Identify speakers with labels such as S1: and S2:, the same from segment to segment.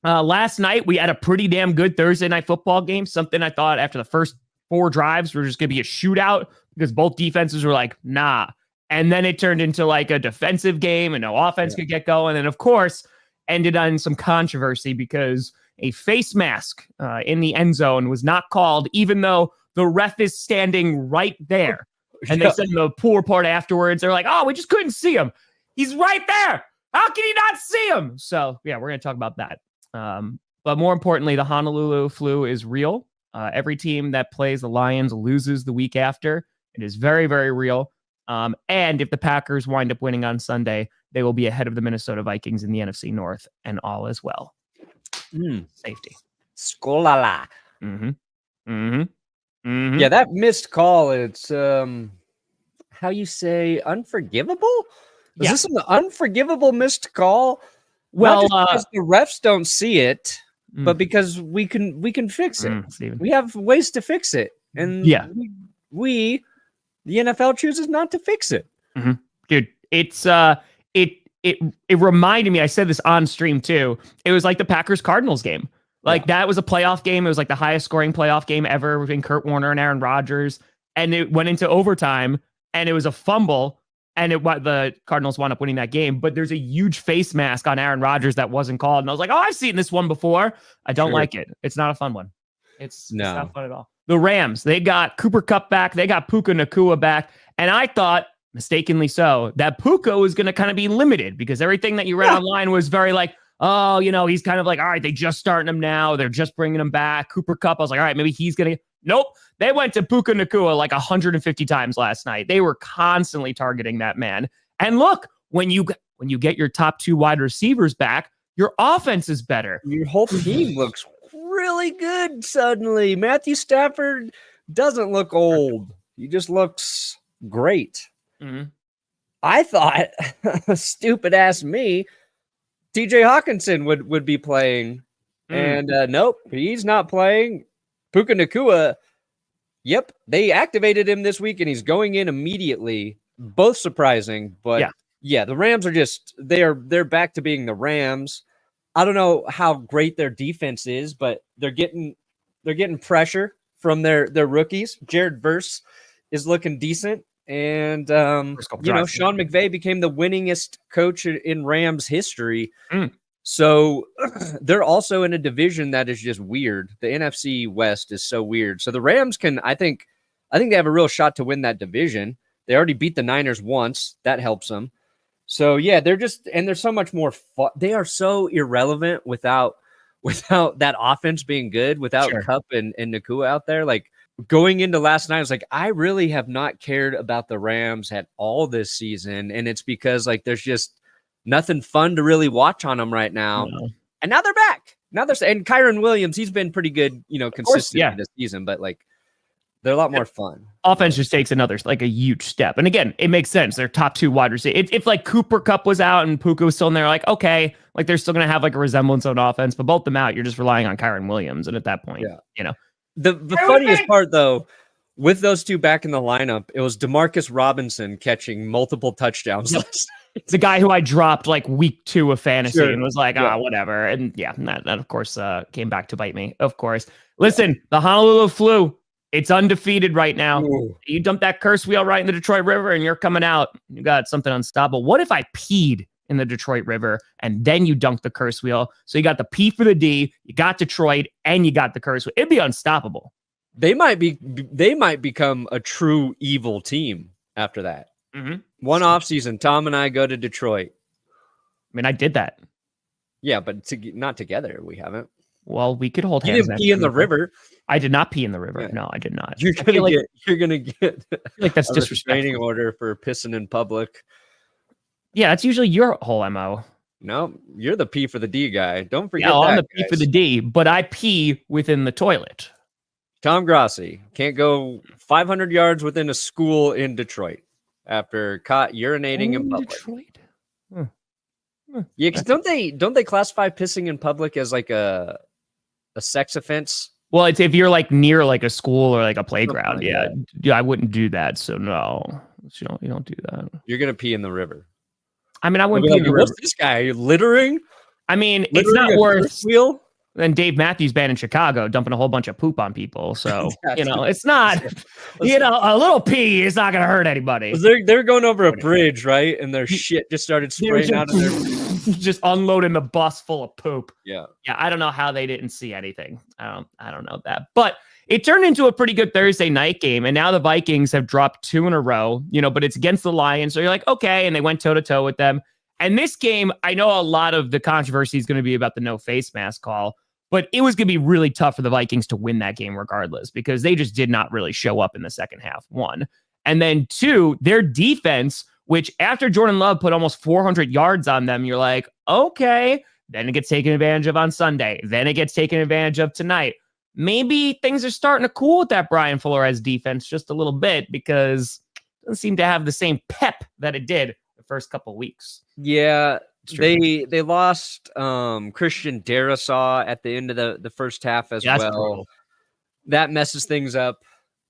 S1: Last night, we had a pretty damn good Thursday night football game. Something I thought after the first 4 drives were just going to be a shootout because both defenses were like, nah. And then it turned into like a defensive game and no offense could get going. And of course, ended on some controversy because a face mask in the end zone was not called, even though the ref is standing right there. And they said in the pool report afterwards, they're like, oh, we just couldn't see him. He's right there. How can you not see him? So, yeah, we're going to talk about that. But more importantly, the Honolulu Flu is real. Every team that plays the Lions loses the week after. It is very, very real. And if the Packers wind up winning on Sunday, they will be ahead of the Minnesota Vikings in the NFC North, and all is well. Safety.
S2: Skolala. Yeah, that missed call. It's how you say unforgivable? Is this an unforgivable missed call?
S1: Well,
S2: because the refs don't see it, but because we can fix it. We have ways to fix it, and we the NFL chooses not to fix it.
S1: Dude, it's it reminded me. I said this on stream too. It was like the Packers Cardinals game. Like that was a playoff game. It was like the highest scoring playoff game ever between Kurt Warner and Aaron Rodgers, and it went into overtime, and it was a fumble. And the Cardinals wound up winning that game. But there's a huge face mask on Aaron Rodgers that wasn't called. And I was like, oh, I've seen this one before. I don't like it. It's not a fun one. It's not fun at all. The Rams, they got Cooper Kupp back. They got Puka Nacua back. And I thought, mistakenly so, that Puka was going to kind of be limited because everything that you read online was very like, oh, he's kind of like, all right, they just starting him now. They're just bringing him back. Cooper Kupp, I was like, all right, maybe he's going to. Nope. They went to Puka Nacua like 150 times last night. They were constantly targeting that man. And look, when you get your top 2 wide receivers back, your offense is better.
S2: Your whole team looks really good suddenly. Matthew Stafford doesn't look old. He just looks great. I thought, stupid ass me, TJ Hawkinson would be playing. And nope, he's not playing. Puka Nacua, yep, they activated him this week, and he's going in immediately. Both surprising, but yeah, the Rams are just they're back to being the Rams. I don't know how great their defense is, but they're getting pressure from their rookies. Jared Verse is looking decent, and Sean McVay became the winningest coach in Rams history. So they're also in a division that is just weird. The NFC West is so weird. So the Rams I think they have a real shot to win that division. They already beat the Niners once. That helps them. So yeah, they're so much more fun. They are so irrelevant without that offense being good, without Kupp and Nacua out there. Like going into last night, I was like, I really have not cared about the Rams at all this season. And it's because like, there's just nothing fun to really watch on them right now. And now they're back. And Kyron Williams, he's been pretty good, consistent this season, but like they're a lot more fun.
S1: Offense just takes a huge step. And again, it makes sense. They're top 2 wide receivers. If like Cooper Kupp was out and Puka was still in there, like, okay, like they're still going to have like a resemblance of an offense, but both them out, you're just relying on Kyron Williams. And at that point,
S2: the funniest part though, with those 2 back in the lineup, it was DeMarcus Robinson catching multiple touchdowns.
S1: It's a guy who I dropped like week 2 of fantasy and was like, whatever. And that of course came back to bite me. Of course. Listen, the Honolulu Flu, it's undefeated right now. You dump that curse wheel right in the Detroit River and you're coming out. You got something unstoppable. What if I peed in the Detroit River and then you dunk the curse wheel? So you got the P for the D, you got Detroit, and you got the curse wheel. It'd be unstoppable.
S2: They might become a true evil team after that. One off season, Tom and I go to Detroit.
S1: I mean, I did that.
S2: Yeah, but not together. We haven't.
S1: Well, we could hold hands.
S2: You didn't pee in the river.
S1: I did not pee in the river. Yeah. No, I did not.
S2: You're gonna get
S1: like that's disrespectful.
S2: Restraining order for pissing in public.
S1: Yeah, that's usually your whole MO.
S2: No, you're the P for the D guy. Don't forget that.
S1: I'm the P for the D, but I pee within the toilet.
S2: Tom Grossi can't go 500 yards within a school in Detroit after caught urinating in public. Detroit? Yeah, because don't they classify pissing in public as like a sex offense?
S1: Well, it's if you're like near like a school or like a playground. Yeah, I wouldn't do that. So no, you don't do that.
S2: You're gonna pee in the river.
S1: I mean, I wouldn't pee in the river.
S2: What's this guy littering?
S1: I mean, it's
S2: Literally
S1: not
S2: a
S1: worth
S2: fifth wheel.
S1: than Dave Matthews Band in Chicago dumping a whole bunch of poop on people. So, it's not,
S2: Let's-
S1: a little pee is not going to hurt anybody.
S2: They're going over a bridge, right? And their shit just started spraying out of their
S1: just unloading the bus full of poop.
S2: Yeah.
S1: Yeah, I don't know how they didn't see anything. I don't know that. But it turned into a pretty good Thursday night game, and now the Vikings have dropped 2 in a row, but it's against the Lions. So you're like, okay, and they went toe-to-toe with them. And this game, I know a lot of the controversy is going to be about the no face mask call, but it was going to be really tough for the Vikings to win that game regardless, because they just did not really show up in the second half, 1. And then 2, their defense, which after Jordan Love put almost 400 yards on them, you're like, okay, then it gets taken advantage of on Sunday. Then it gets taken advantage of tonight. Maybe things are starting to cool with that Brian Flores defense just a little bit, because it doesn't seem to have the same pep that it did the first couple of weeks.
S2: Yeah, they lost Christian Darrisaw at the end of the first half as well. Brutal. That messes things up.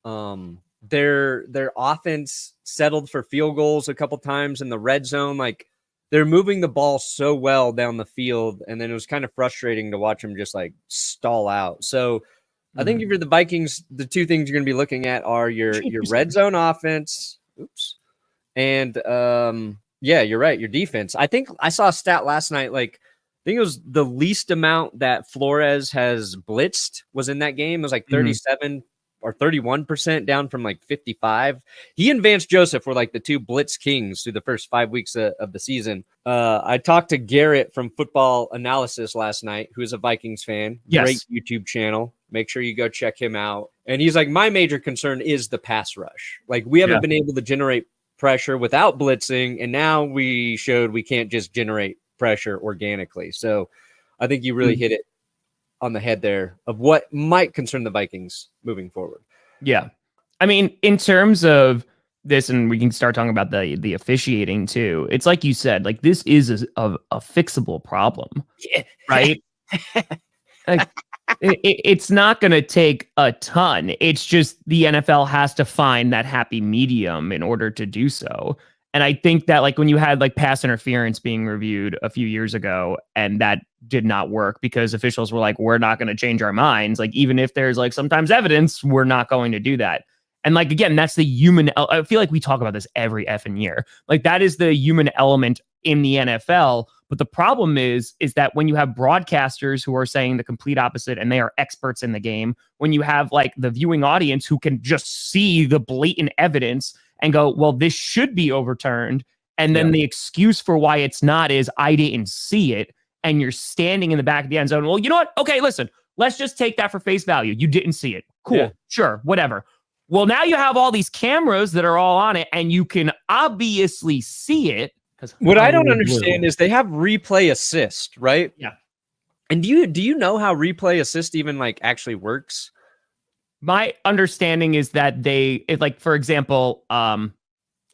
S2: Their offense settled for field goals a couple times in the red zone. Like, they're moving the ball so well down the field, and then it was kind of frustrating to watch them just like stall out. So I think if you're the Vikings, the 2 things you're going to be looking at are your red zone offense. And yeah, you're right. Your defense. I think I saw a stat last night. Like, I think it was the least amount that Flores has blitzed was in that game. It was like 37 or 31%, down from like 55. He and Vance Joseph were like the 2 blitz kings through the first 5 weeks of the season. I talked to Garrett from Football Analysis last night, who is a Vikings fan.
S1: Yes.
S2: Great YouTube channel. Make sure you go check him out. And he's like, my major concern is the pass rush. Like, we haven't been able to generate pressure without blitzing, and now we showed we can't just generate pressure organically. So I think you really hit it on the head there of what might concern the Vikings moving forward.
S1: Yeah. I mean, in terms of this, and we can start talking about the officiating too, it's like you said, like, this is a fixable problem, right? Like, it's not going to take a ton. It's just the NFL has to find that happy medium in order to do so. And I think that, like, when you had like pass interference being reviewed a few years ago, and that did not work because officials were like, we're not going to change our minds. Like, even if there's like sometimes evidence, we're not going to do that. And like, again, that's the human. I feel like we talk about this every effing year. Like, that is the human element in the NFL. But the problem is that when you have broadcasters who are saying the complete opposite, and they are experts in the game, when you have like the viewing audience who can just see the blatant evidence and go, well, this should be overturned. And then the excuse for why it's not is, I didn't see it. And you're standing in the back of the end zone. Well, you know what? Okay, listen, let's just take that for face value. You didn't see it. Cool. Sure. Whatever. Well, now you have all these cameras that are all on it, and you can obviously see it.
S2: What I don't understand is they have replay assist, right?
S1: Yeah.
S2: And do you know how replay assist even like actually works?
S1: My understanding is that like, for example,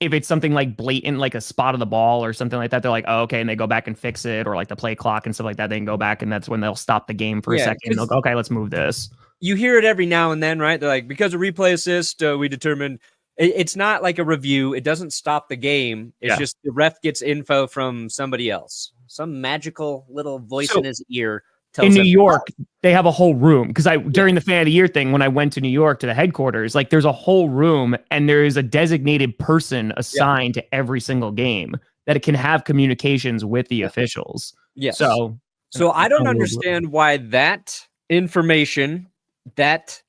S1: if it's something like blatant, like a spot of the ball or something like that, they're like, oh, okay, and they go back and fix it, or like the play clock and stuff like that, they can go back, and that's when they'll stop the game for a second. And they'll go, okay, let's move this.
S2: You hear it every now and then, right? They're like, because of replay assist, we determined it's not like a review. It doesn't stop the game. It's just the ref gets info from somebody else. Some magical little voice in his ear tells
S1: in New York, they have a whole room. Because during the Fan of the Year thing, when I went to New York to the headquarters, like, there's a whole room, and there is a designated person assigned to every single game that it can have communications with the officials.
S2: Yes.
S1: So
S2: I don't understand why that information, that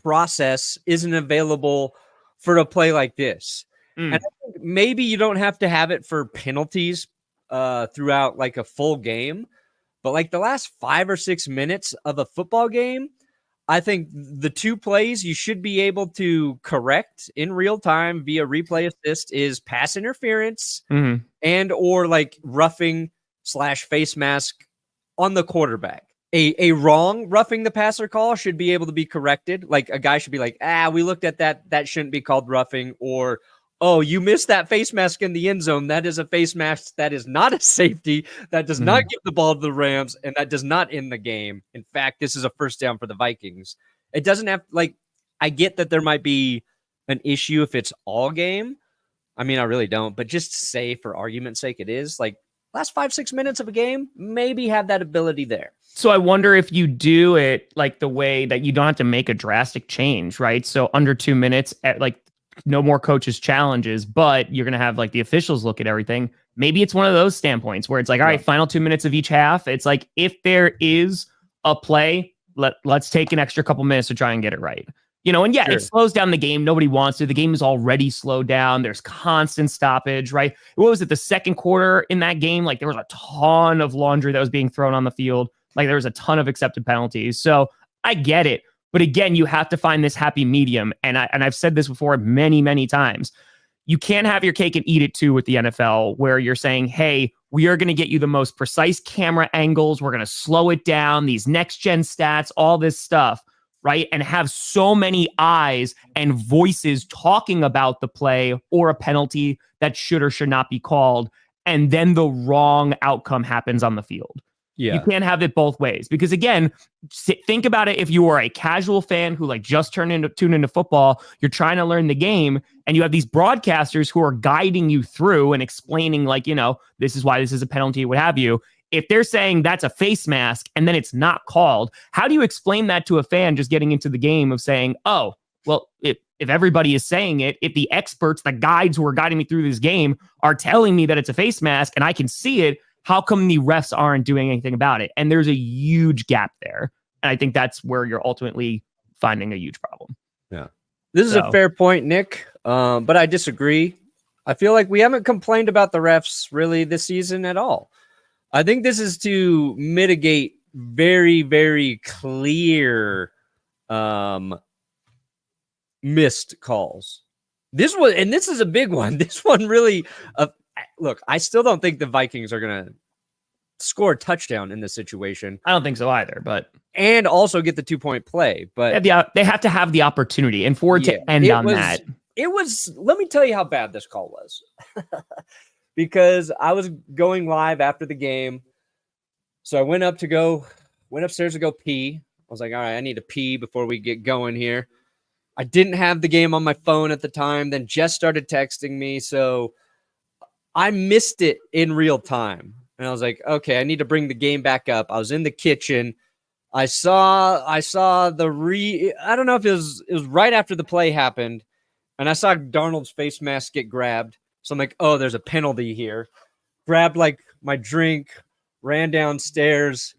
S2: process isn't available for a play like this. And I think maybe you don't have to have it for penalties throughout like a full game, but like the last 5 or 6 minutes of a football game, I think the 2 plays you should be able to correct in real time via replay assist is pass interference and or like roughing / face mask on the quarterback. A wrong roughing the passer call should be able to be corrected. Like, a guy should be like, we looked at that. That shouldn't be called roughing. Or, oh, you missed that face mask in the end zone. That is a face mask. That is not a safety. That does not give the ball to the Rams, and that does not end the game. In fact, this is a first down for the Vikings. It doesn't have, like, I get that there might be an issue if it's all game. I mean, I really don't. But just say, for argument's sake, it is. Like, last 5-6 minutes of a game, maybe have that ability there.
S1: So I wonder if you do it like the way that you don't have to make a drastic change, right? So under 2 minutes, at like no more coaches challenges, but you're going to have like the officials look at everything. Maybe it's one of those standpoints where it's like, all right, final 2 minutes of each half. It's like, if there is a play, let's take an extra couple minutes to try and get it right. You know, and yeah, it slows down the game. Nobody wants to. The game is already slowed down. There's constant stoppage, right? What was it? The second quarter in that game, like there was a ton of laundry that was being thrown on the field. Like there was a ton of accepted penalties. So I get it. But again, you have to find this happy medium. And I've said this before many, many times. You can't have your cake and eat it too with the NFL, where you're saying, hey, we are going to get you the most precise camera angles. We're going to slow it down, these next gen stats, all this stuff, right? And have so many eyes and voices talking about the play or a penalty that should or should not be called. And then the wrong outcome happens on the field. Yeah. You can't have it both ways, because again, think about it. If you are a casual fan who like just tune into football, you're trying to learn the game, and you have these broadcasters who are guiding you through and explaining like, you know, this is why this is a penalty, what have you. If they're saying that's a face mask and then it's not called, how do you explain that to a fan just getting into the game of saying, oh, well, if everybody is saying it, if the experts, the guides who are guiding me through this game are telling me that it's a face mask and I can see it, how come the refs aren't doing anything about it? And there's a huge gap there. And I think that's where you're ultimately finding a huge problem.
S2: Yeah. This is a fair point, Nick. But I disagree. I feel like we haven't complained about the refs really this season at all. I think this is to mitigate very, very clear missed calls. This is a big one. This one really, look, I still don't think the Vikings are going to score a touchdown in this situation.
S1: I don't think so either,
S2: and also get the 2-point play. But
S1: they have to have the opportunity, and for it to end on that.
S2: It was, let me tell you how bad this call was. Because I was going live after the game. So I went upstairs to go pee. I was like, all right, I need to pee before we get going here. I didn't have the game on my phone at the time. Then Jess started texting me. So I missed it in real time. And I was like, okay, I need to bring the game back up. I was in the kitchen. I saw I don't know if it was right after the play happened. And I saw Darnold's face mask get grabbed. So I'm like, oh, there's a penalty here. Grabbed like my drink, ran downstairs,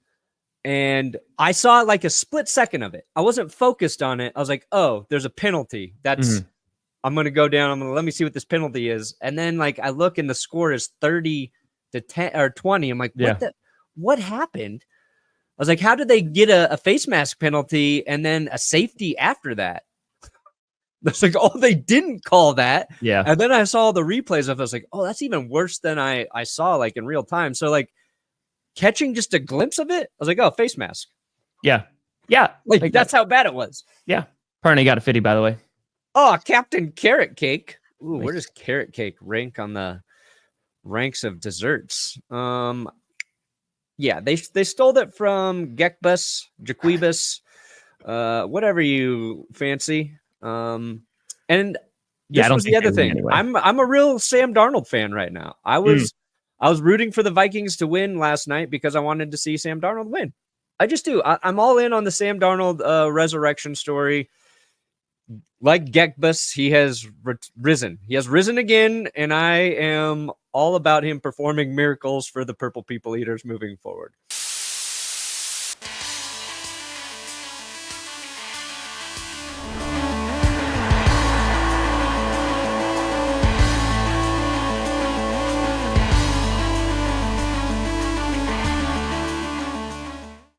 S2: and I saw like a split second of it. I wasn't focused on it. I was like, oh, there's a penalty. I'm going to go down. Let me see what this penalty is. And then like I look and the score is 30-10 or 20. I'm like, what happened? I was like, how did they get a face mask penalty and then a safety after that? It's like, oh, they didn't call that.
S1: Yeah.
S2: And then I saw the replays of it. I was like, oh, that's even worse than I saw like in real time. So like catching just a glimpse of it, I was like, oh, face mask.
S1: Yeah. Yeah.
S2: Like that's how bad it was.
S1: Yeah. Perna got a 50, by the way.
S2: Oh, Captain Carrot Cake. Ooh, where does carrot cake rank on the ranks of desserts? Yeah, they stole it from Jaquibus, whatever you fancy. And this was the other thing. Anyway. I'm a real Sam Darnold fan right now. I was rooting for the Vikings to win last night because I wanted to see Sam Darnold win. I just do. I'm all in on the Sam Darnold resurrection story. Like Gekbus, he has risen. He has risen again, and I am all about him performing miracles for the Purple People Eaters moving forward.